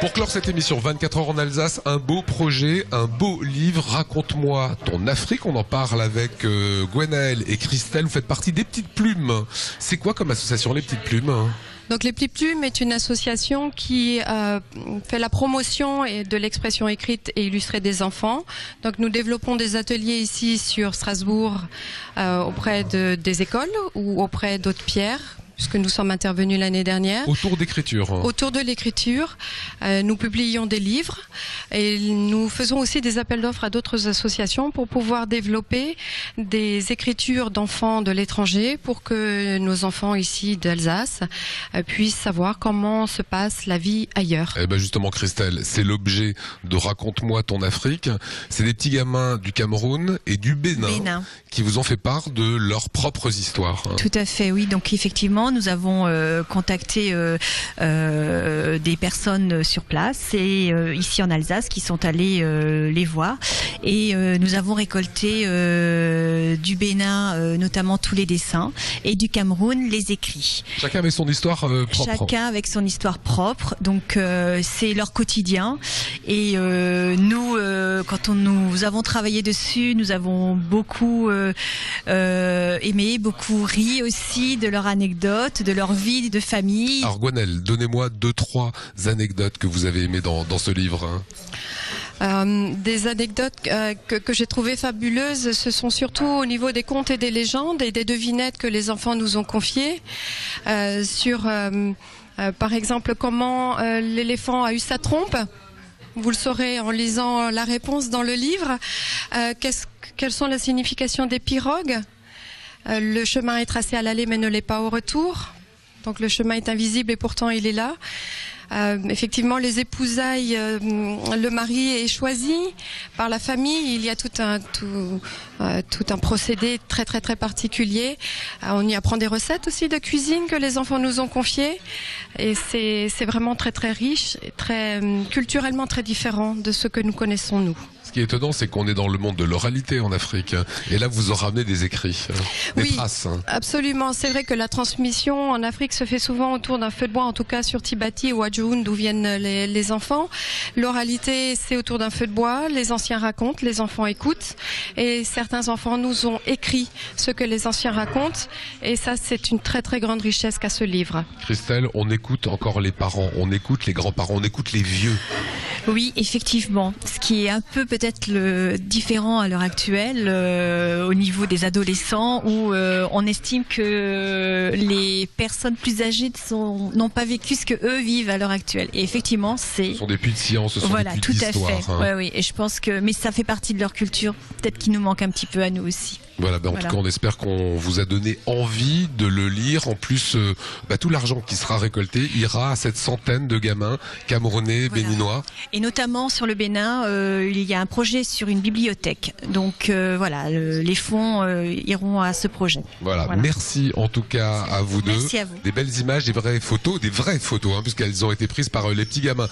Pour clore cette émission 24 heures en Alsace, un beau projet, un beau livre. Raconte-moi ton Afrique. On en parle avec Gwenaëlle et Christelle. Vous faites partie des Petites Plumes. C'est quoi comme association les Petites Plumes? Donc les Petites Plumes est une association qui fait la promotion de l'expression écrite et illustrée des enfants. Donc nous développons des ateliers ici sur Strasbourg auprès des écoles ou auprès d'autres pierres, puisque nous sommes intervenus l'année dernière. Autour d'écriture. Autour de l'écriture. Nous publions des livres et nous faisons aussi des appels d'offres à d'autres associations pour pouvoir développer des écritures d'enfants de l'étranger pour que nos enfants ici d'Alsace puissent savoir comment se passe la vie ailleurs. Eh ben justement Christelle, c'est l'objet de Raconte-moi ton Afrique. C'est des petits gamins du Cameroun et du Bénin qui vous ont fait part de leurs propres histoires. Tout à fait, oui. Donc effectivement, nous avons contacté des personnes sur place et ici en Alsace qui sont allées les voir et nous avons récolté du Bénin notamment tous les dessins et du Cameroun les écrits. Chacun avec son histoire propre. Chacun avec son histoire propre, donc c'est leur quotidien et nous quand nous avons travaillé dessus, nous avons beaucoup aimé, beaucoup ri aussi de leurs anecdotes, de leur vie de famille. Alors Gwenaëlle, donnez-moi 2-3 anecdotes que vous avez aimées dans ce livre. Des anecdotes que j'ai trouvées fabuleuses, ce sont surtout au niveau des contes et des légendes et des devinettes que les enfants nous ont confiées sur, par exemple, comment l'éléphant a eu sa trompe. Vous le saurez en lisant la réponse dans le livre. Quelles sont les significations des pirogues? Le chemin est tracé à l'aller mais ne l'est pas au retour. Donc le chemin est invisible et pourtant il est là. Effectivement, les épousailles, le mari est choisi par la famille. Il y a tout un procédé très particulier. On y apprend des recettes aussi de cuisine que les enfants nous ont confiées. Et c'est vraiment très riche, et culturellement très différent de ce que nous connaissons nous. Ce qui est étonnant, c'est qu'on est dans le monde de l'oralité en Afrique. Et là, vous en ramenez des écrits, des traces. Absolument. C'est vrai que la transmission en Afrique se fait souvent autour d'un feu de bois, en tout cas sur Tibati ou Adjoun, d'où viennent les enfants. L'oralité, c'est autour d'un feu de bois. Les anciens racontent, les enfants écoutent. Et certains enfants nous ont écrit ce que les anciens racontent. Et ça, c'est une très grande richesse qu'a ce livre. Christelle, on écoute encore les parents, on écoute les grands-parents, on écoute les vieux. Oui, effectivement. Ce qui est un peu peut-être le différent à l'heure actuelle au niveau des adolescents où on estime que les personnes plus âgées n'ont pas vécu ce que eux vivent à l'heure actuelle. Et effectivement, ce sont des puits de science, ce sont voilà, des puits d'histoire. Tout à fait. Oui. Et je pense que, mais ça fait partie de leur culture. Peut-être qu'il nous manque un petit peu à nous aussi. Voilà, en tout cas, on espère qu'on vous a donné envie de le lire. En plus, tout l'argent qui sera récolté ira à cette centaine de gamins camerounais, béninois. Et notamment sur le Bénin, il y a un projet sur une bibliothèque. Donc les fonds iront à ce projet. Voilà. Merci en tout cas à vous deux. Merci à vous. Des belles images, des vraies photos, puisqu'elles ont été prises par les petits gamins.